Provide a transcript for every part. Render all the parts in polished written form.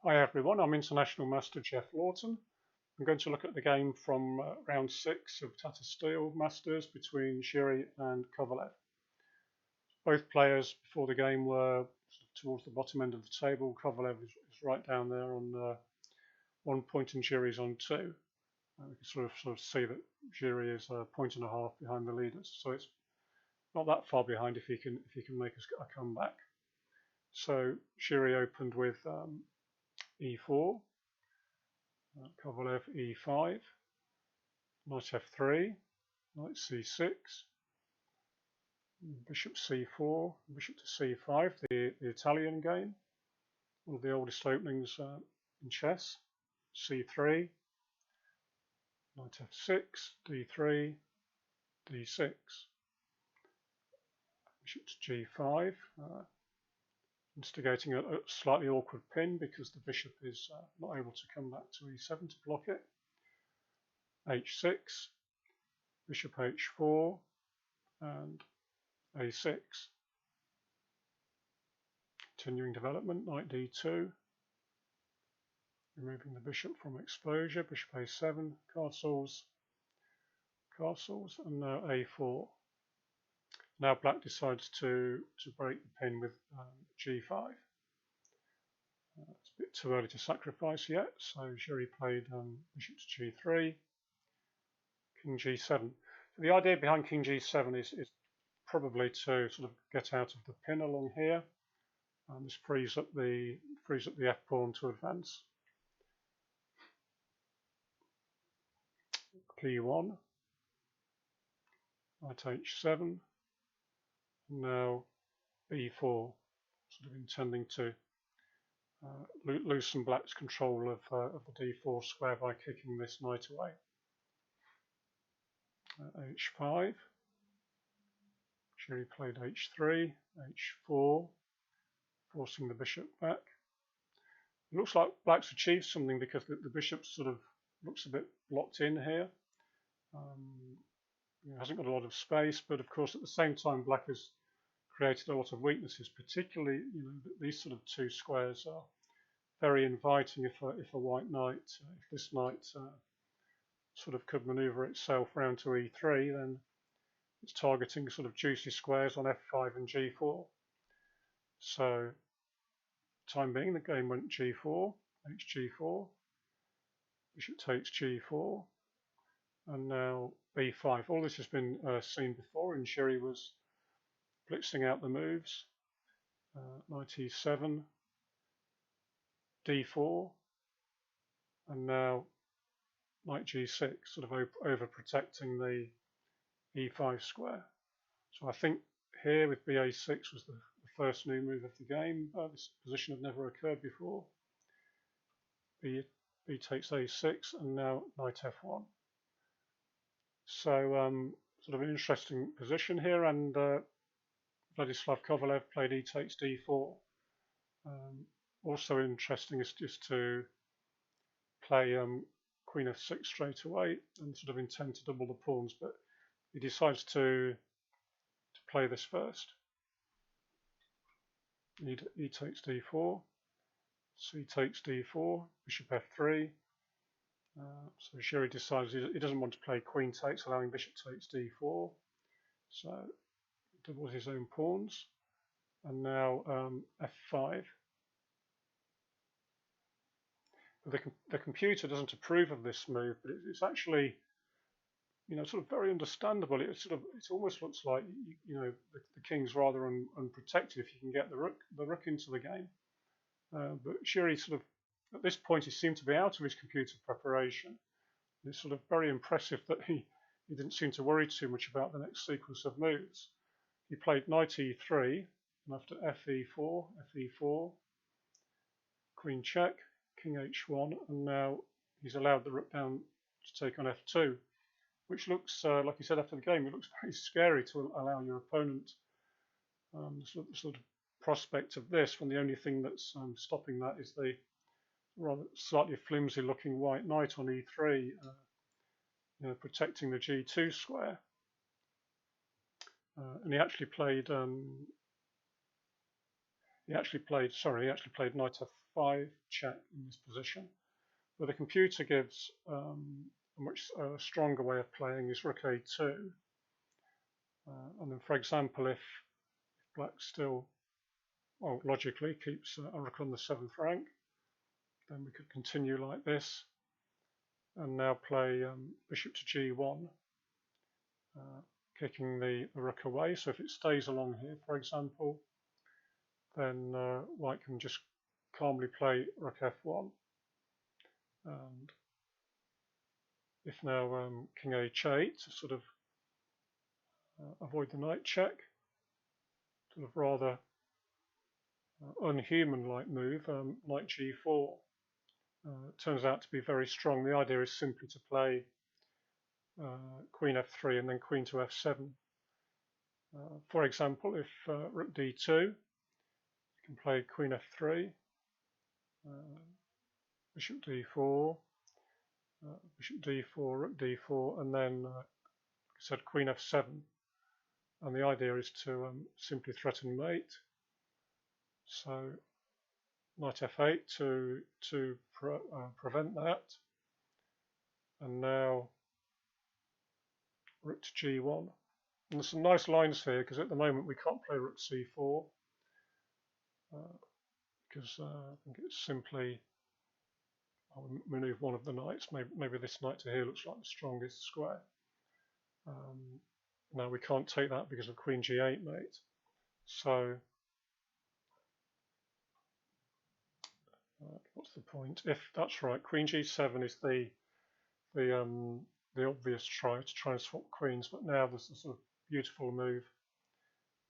Hi everyone, I'm International Master Jeff Lawton. I'm going to look at the game from round 6 of Tata Steel Masters between Giri and Kovalev. Both players before the game were towards the bottom end of the table. Kovalev is right down there on 1 point and Giri's on 2. We can sort of see that Giri is a point and a half behind the leaders, so it's not that far behind if he can make a comeback. So Giri opened with e4, Kovalev e5, knight f3, knight c6, bishop c4, bishop to c5, the Italian game, one of the oldest openings in chess, c3, knight f6, d3, d6, bishop to g5, instigating a slightly awkward pin because the bishop is not able to come back to e7 to block it. h6, bishop h4, and a6. Continuing development, knight d2, removing the bishop from exposure, bishop a7, castles, and now a4. Now black decides to break the pin with g5. It's a bit too early to sacrifice yet, so Giri played bishop to g3, king g7. So the idea behind king g7 is probably to sort of get out of the pin along here, and this frees up the f pawn to advance. p1, knight h7. Now b4, sort of intending to loosen black's control of the d4 square by kicking this knight away. h5, Giri played h3, h4, forcing the bishop back. It looks like black's achieved something because the bishop sort of looks a bit blocked in here. It hasn't got a lot of space, but of course at the same time black has created a lot of weaknesses, particularly these sort of two squares are very inviting if a white knight, if this knight sort of could maneuver itself round to e3, then it's targeting sort of juicy squares on f5 and g4. So time being, the game went g4, hg4, bishop takes g4, and now b5. All this has been seen before, and Giri was blitzing out the moves. Knight e7, d4, and now knight g6, sort of overprotecting the e5 square. So I think here with ba6 was the first new move of the game. This position had never occurred before. B takes a6, and now knight f1. So sort of an interesting position here, and Vladislav Kovalev played e takes d4. Also interesting is just to play queen f6 straight away and sort of intend to double the pawns, but he decides to play this first. E takes d4, c takes d4, bishop f3. So Giri decides he doesn't want to play queen takes, allowing bishop takes d4. So doubles his own pawns, and now f5. The computer doesn't approve of this move, but it's actually, sort of very understandable. It almost looks like the king's rather unprotected if you can get the rook into the game. But Giri sort of at this point he seemed to be out of his computer preparation. It's sort of very impressive that he didn't seem to worry too much about the next sequence of moves. He played knight e3, and after fe4, queen check, king h1, and now he's allowed the rook down to take on f2, which looks, like he said after the game, it looks very scary to allow your opponent the sort of prospect of this, when the only thing that's stopping that is the rather slightly flimsy looking white knight on e3, protecting the g2 square. And he actually played he actually played knight f5 check in this position. But the computer gives a much stronger way of playing is rook a2. And then, for example, if black still, well, logically keeps a rook on the 7th rank, then we could continue like this and now play bishop to g1, kicking the rook away. So if it stays along here, for example, then white can just calmly play rook f1. And if now king h8 to sort of avoid the knight check, sort of rather unhuman-like move, knight g4 turns out to be very strong. The idea is simply to play queen f3 and then queen to f7. For example, if rook d2, you can play queen f3, bishop d4, bishop d4, rook d4, and then, like I said, queen f7. And the idea is to simply threaten mate. So knight f8 to prevent that. And now rook to g1. And there's some nice lines here because at the moment we can't play rook c4 because I think it's simply, I'll remove one of the knights. Maybe this knight to here looks like the strongest square. Now we can't take that because of queen g8 mate. So what's the point? If that's right, queen g7 is the obvious try and swap queens, but now there's a sort of beautiful move,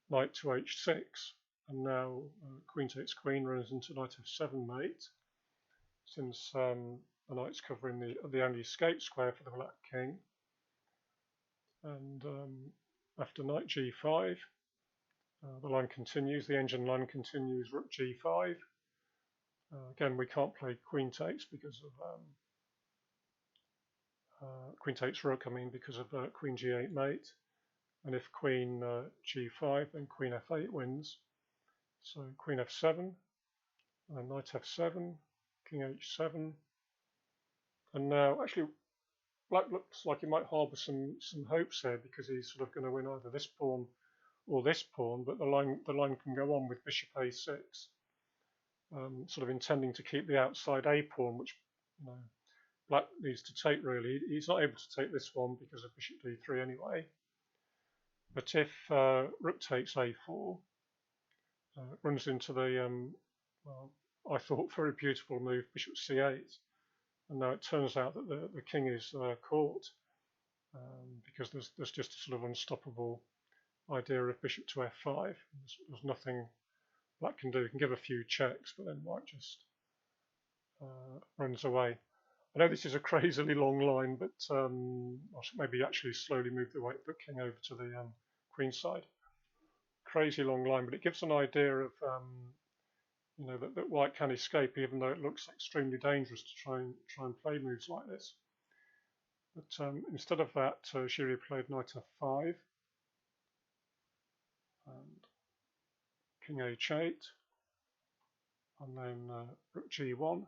knight to h6, and now queen takes queen runs into knight f7 mate, since the knight's covering the only escape square for the black king. And after knight g5, the line continues, the engine line continues, rook g5. Again, we can't play queen takes because of queen takes rook, because of queen g8 mate. And if queen g5, then queen f8 wins. So queen f7, and then knight f7, king h7. And now, actually, black looks like he might harbour some hopes here because he's sort of going to win either this pawn or this pawn, but the line can go on with bishop a6, sort of intending to keep the outside a pawn, which black needs to take really. He's not able to take this one because of bishop d3 anyway. But if rook takes a4, runs into the, well, I thought very beautiful move, bishop c8. And now it turns out that the king is caught because there's just a sort of unstoppable idea of bishop to f5. There's nothing black can do. He can give a few checks, but then white just runs away. I know this is a crazily long line, but I should maybe actually slowly move the white king over to the queen side. Crazy long line, but it gives an idea of that white can escape, even though it looks extremely dangerous to try and play moves like this. But instead of that, Giri played knight f5 and king h8, and then rook g1.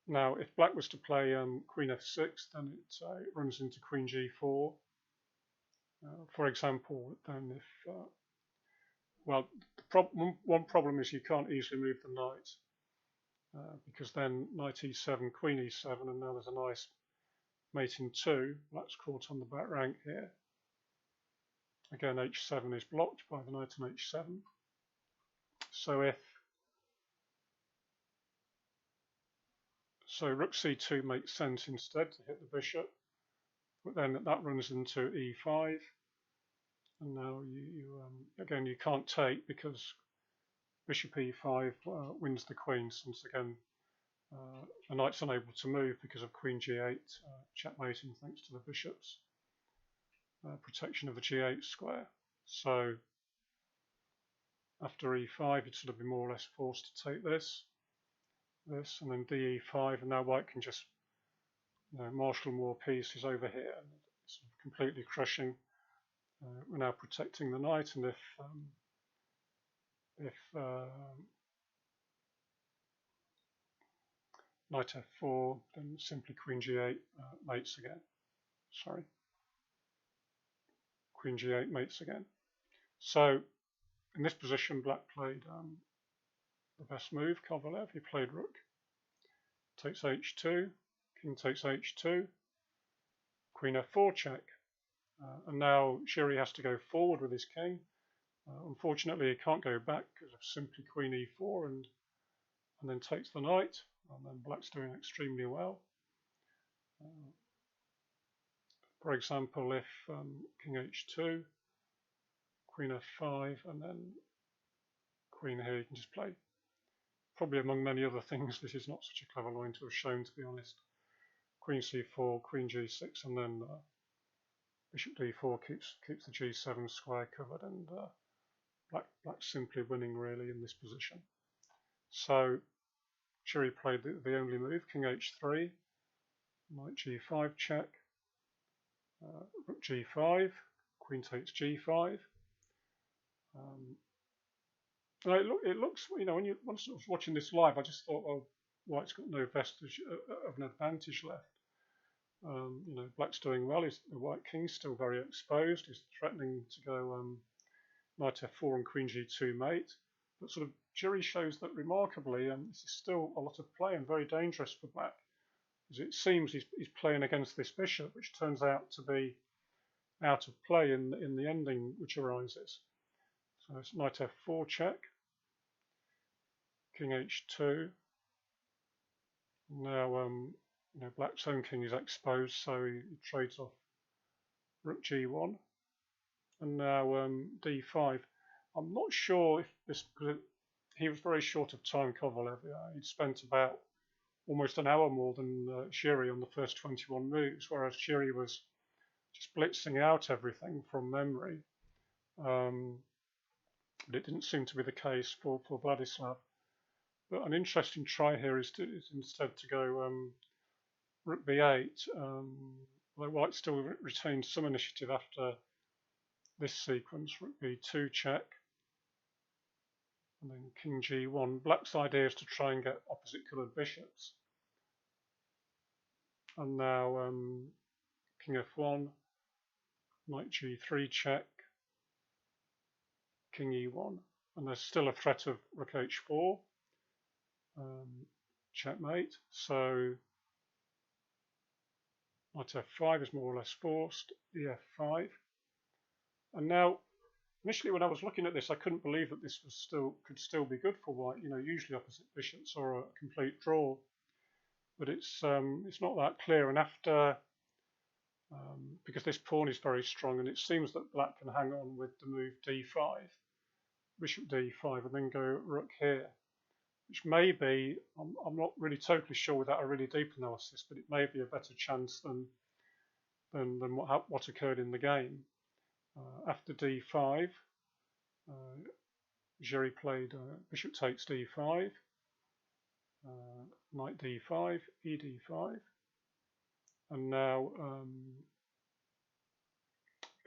Now, if black was to play queen f6, then it runs into queen g4. For example, then if well, one problem is you can't easily move the knight because then knight e7, queen e7, and now there's a nice mate in 2. Black's caught on the back rank here. Again, h7 is blocked by the knight on h7. So rook c2 makes sense instead to hit the bishop, but then that runs into e5. And now again you can't take because bishop e5 wins the queen, since again the knight's unable to move because of queen g8 checkmating thanks to the bishop's protection of the g8 square. So after e5 you'd sort of be more or less forced to take this, and then de5, and now white can just marshal more pieces over here, and it's completely crushing. We're now protecting the knight, and if If knight f4, then simply queen g8 mates again. Sorry, queen g8 mates again. So in this position, black played the best move, Kovalev. He played rook takes h2, king takes h2, queen f4 check. And now Giri has to go forward with his king. Unfortunately, he can't go back because of simply queen e4 and then takes the knight. And then black's doing extremely well. For example, if king h2, queen f5, and then queen here, you can just play. Probably among many other things, this is not such a clever line to have shown, to be honest. Queen c4, queen g6, and then bishop d4 keeps the g7 square covered, and black's simply winning really in this position. So Giri played the only move, king h3, knight g5 check, rook g5, queen takes g5. It looks, when once I was watching this live, I just thought, well, white's got no vestige of an advantage left. Black's doing well. The white king's still very exposed. He's threatening to go knight f4 and queen g2 mate. But sort of Giri shows that remarkably, this is still a lot of play and very dangerous for black. As it seems he's playing against this bishop, which turns out to be out of play in the ending which arises. So it's knight f4 check, king h2. Now black's own king is exposed, so he trades off rook g1, and now d5. I'm not sure if this, because he was very short of time, Kovalev. He'd spent about almost an hour more than Giri on the first 21 moves, whereas Giri was just blitzing out everything from memory. But it didn't seem to be the case for Vladislav. But an interesting try here is instead to go rook b8. Although white still retains some initiative after this sequence, rook b2 check, and then king g1. Black's idea is to try and get opposite coloured bishops. And now king f1, knight g3 check, king e1, and there's still a threat of rook h4, checkmate. So knight f5 is more or less forced, ef5. And now, initially when I was looking at this, I couldn't believe that this could still be good for white. Usually opposite bishops are a complete draw, but it's not that clear. And after, because this pawn is very strong, and it seems that black can hang on with the move d5, bishop d5, and then go rook here, which may be, I'm not really totally sure without a really deep analysis, but it may be a better chance than what occurred in the game. After d5, Giri played bishop takes d5, knight d5, ed5, and now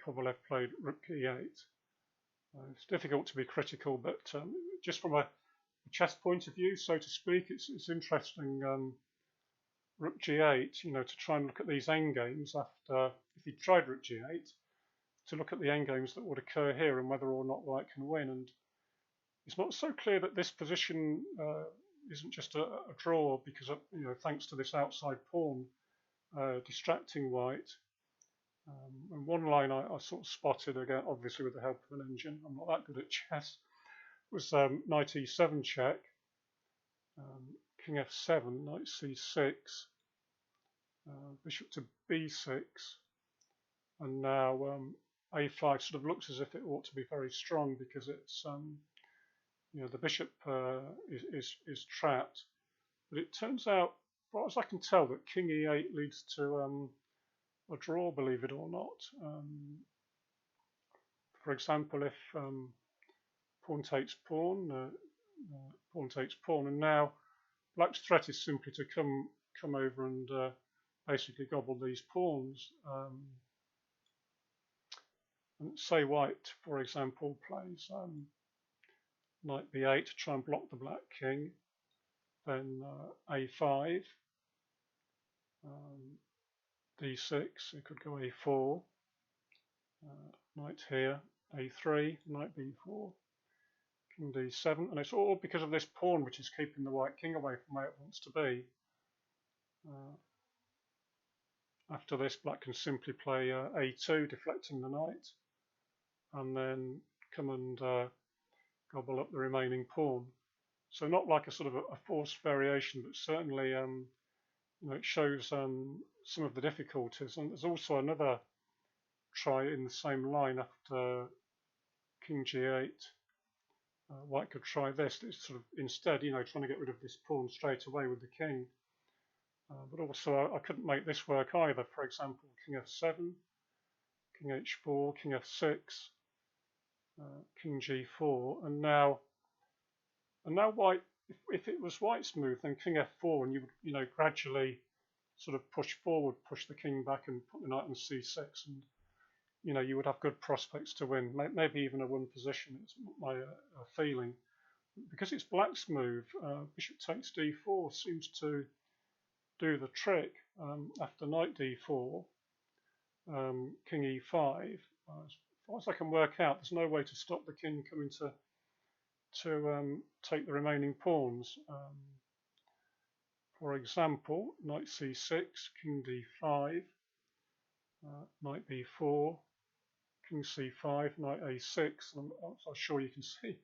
Kovalev played rook e8. It's difficult to be critical, but just from a chess point of view, so to speak, it's interesting. Rook g8, to try and look at these endgames after, if he tried rook g8, to look at the endgames that would occur here and whether or not white can win. And it's not so clear that this position isn't just a draw because of, thanks to this outside pawn distracting white. And one line I sort of spotted, again, obviously with the help of an engine, I'm not that good at chess, was knight e7 check, king f7, knight c6, bishop to b6, and now a5 sort of looks as if it ought to be very strong because it's the bishop is trapped. But it turns out, as far as I can tell, that king e8 leads to a draw, believe it or not. For example, if pawn takes pawn, pawn takes pawn, and now black's threat is simply to come over and basically gobble these pawns. And say white, for example, plays knight b8 to try and block the black king, then a5, d6, it could go a4, knight here, a3, knight b4, king d7, and it's all because of this pawn which is keeping the white king away from where it wants to be. After this, black can simply play a2, deflecting the knight, and then come and gobble up the remaining pawn. So not like a sort of a forced variation, but certainly it shows some of the difficulties. And there's also another try in the same line after king g8. White could try this. It's sort of instead, trying to get rid of this pawn straight away with the king. But also I couldn't make this work either. For example, king f7, king h4, king f6, king g4, and now white. If it was white's move, then king f4, and you would gradually sort of push forward, push the king back, and put the knight on c6, and you would have good prospects to win, maybe even a win position. It's my feeling. Because it's black's move, bishop takes d4 seems to do the trick. After knight d4, king e5. As far as I can work out, there's no way to stop the king coming to take the remaining pawns. For example, knight c6, king d5, knight b4, king c5, knight a6, and I'm sure you can see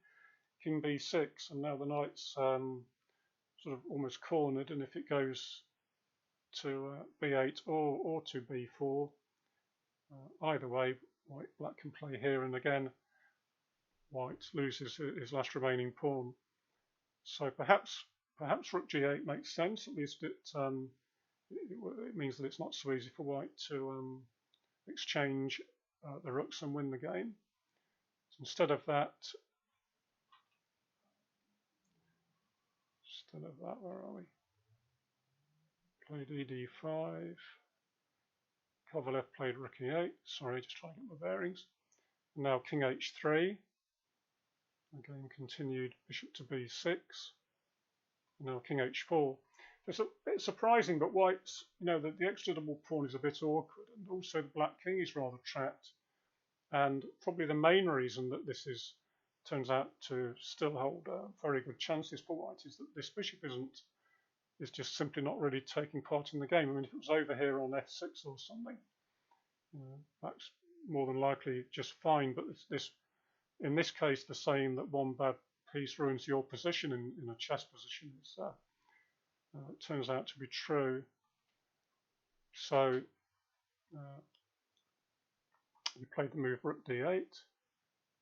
king b6, and now the knight's sort of almost cornered, and if it goes to b8 or to b4, either way, black can play here, and again white loses his last remaining pawn. So perhaps rook g8 makes sense. At least it means that it's not so easy for white to exchange the rooks and win the game. So instead of that, where are we? Played ed5. Kovalev played rook e8. Sorry, just trying to get my bearings. And now king h3. Again, continued bishop to b6. Now king h4. It's a bit surprising, but white's, the extra double pawn is a bit awkward, and also the black king is rather trapped. And probably the main reason that this turns out to still hold very good chances for white is that this bishop is just simply not really taking part in the game. I mean, if it was over here on f6 or something, that's more than likely just fine. But in this case, the saying that one bad piece ruins your position in a chess position turns out to be true. So he played the move rook d8,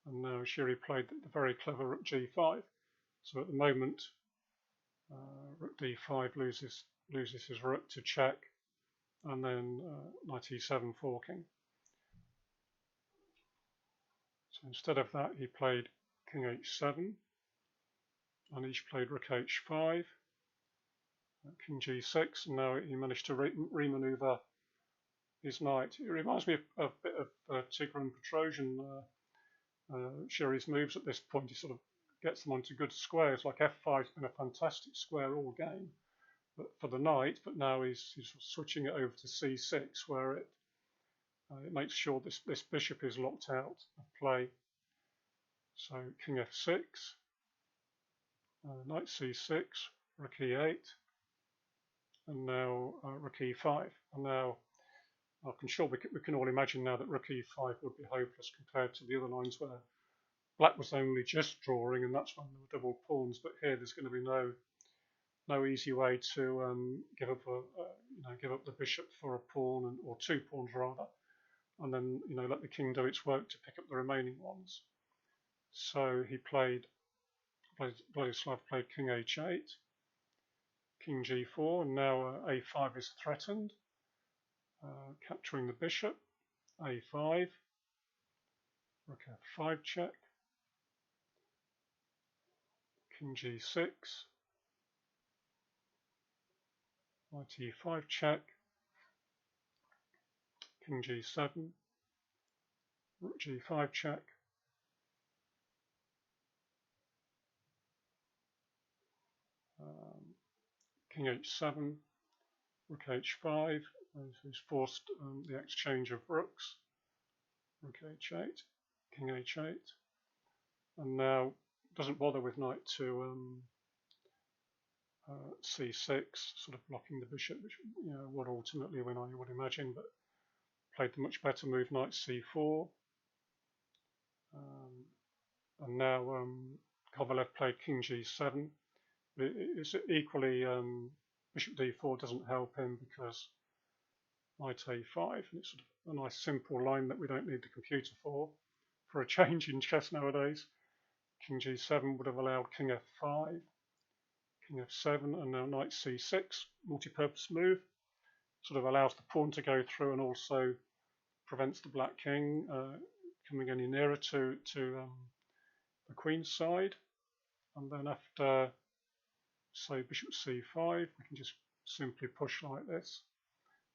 and now Giri played the very clever rook g5. So at the moment, rook d5 loses his rook to check, and then knight e7 forking. So instead of that, he played king h7, and each played rook h5, king g6, and now he managed to remaneuver his knight. It reminds me of a bit of Tigran and Petrosian. Giri's moves at this point, he sort of gets them onto good squares. Like f5's been a fantastic square all game, but for the knight. But now he's switching it over to c6, where it makes sure this bishop is locked out of play. So king f6, knight c6, rook e8, and now rook e5. And now I'm sure we can all imagine now that rook e5 would be hopeless compared to the other lines where black was only just drawing, and that's when there were double pawns. But here there's going to be no easy way to give up the bishop for a pawn, or two pawns rather, and then let the king do its work to pick up the remaining ones. So Vladislav played king h8, king g4, and now a5 is threatened, capturing the bishop. a5, rook f5 check, king g6, knight e5 check, king g7, rook g5 check, king h7, rook h5, who's forced the exchange of rooks, rook h8, king h8, and now doesn't bother with knight to c6, sort of blocking the bishop, which would ultimately win, I would imagine, but played the much better move, knight c4, and now Kovalev played king g7. It's equally bishop d4 doesn't help him because knight a5, and it's sort of a nice simple line that we don't need the computer for a change in chess nowadays. King g7 would have allowed king f5, king f7, and now knight c6, multi-purpose move. Sort of allows the pawn to go through and also prevents the black king coming any nearer to the queen's side. And then after, say, bishop c5, we can just simply push like this.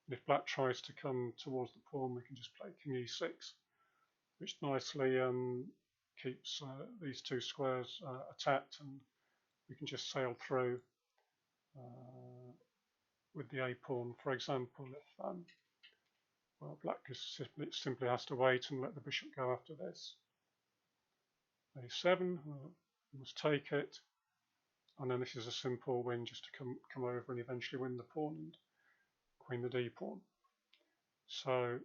And if black tries to come towards the pawn, we can just play king e6, which nicely keeps these two squares attacked, and we can just sail through with the a pawn. For example, if well, black simply has to wait and let the bishop go after this. a7, we must take it, and then this is a simple win just to come over and eventually win the pawn and queen the d pawn. So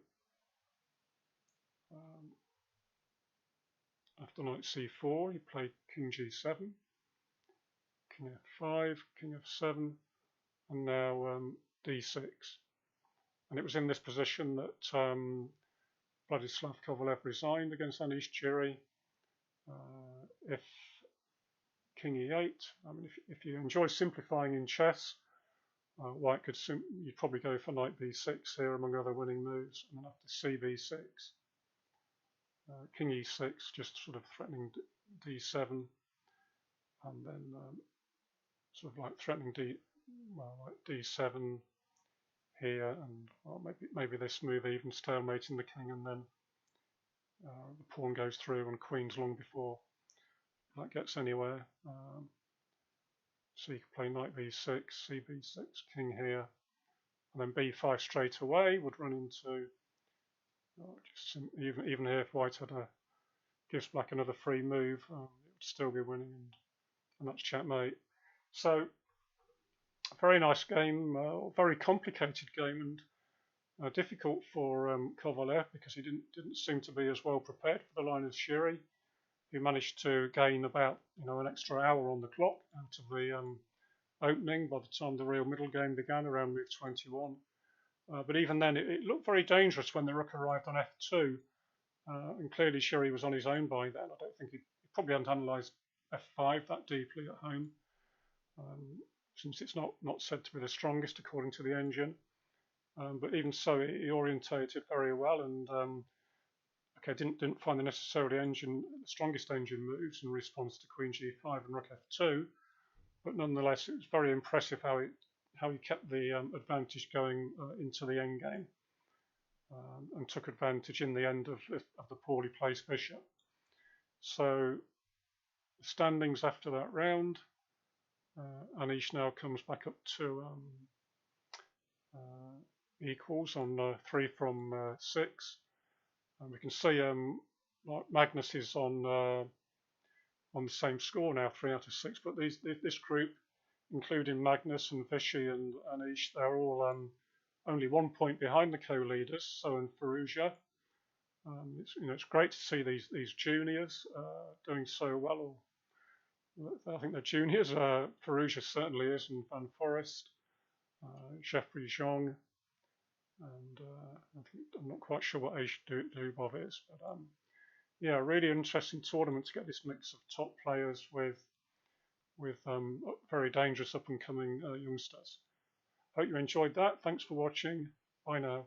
after knight c4, he played king g7, king f5, king f7, and now d6. And it was in this position that Vladislav Kovalev resigned against Anish Giri. If king e8, I mean, if you enjoy simplifying in chess, white could you'd probably go for knight b6 here among other winning moves, and then after cb6, king e6, just sort of threatening d7, and then sort of like threatening like d7 here, and well, maybe this move even stalemating the king, and then the pawn goes through and queen's long before that gets anywhere. So you can play knight b6, cb6, king here, and then b5 straight away would run into even here if white had gives black another free move, it would still be winning, and that's checkmate. So a very nice game, very complicated game, and difficult for Kovalev because he didn't seem to be as well prepared for the line as Giri, who managed to gain about an extra hour on the clock out of the opening by the time the real middle game began around move 21. But even then, it looked very dangerous when the rook arrived on f2, and clearly Giri was on his own by then. I don't think he probably hadn't analysed f5 that deeply at home, since it's not said to be the strongest according to the engine. But even so, he orientated very well, and okay, didn't find the necessarily strongest engine moves in response to queen g5 and rook f2, but nonetheless it was very impressive how he kept the advantage going into the endgame, and took advantage in the end of the poorly placed bishop. So the standings after that round, Anish now comes back up to equals on 3 from 6, and we can see Magnus is on the same score now, 3 out of 6. But this group, including Magnus and Vishy and Anish, they're all only 1 point behind the co-leaders. So in Firouzja, it's great to see these juniors doing so well. I think they're juniors. Firouzja certainly is, and Van Forest, Jeffrey Zhong, and I'm not quite sure what age Dubov is, but yeah, really interesting tournament to get this mix of top players with very dangerous up and coming youngsters. Hope you enjoyed that. Thanks for watching. Bye now.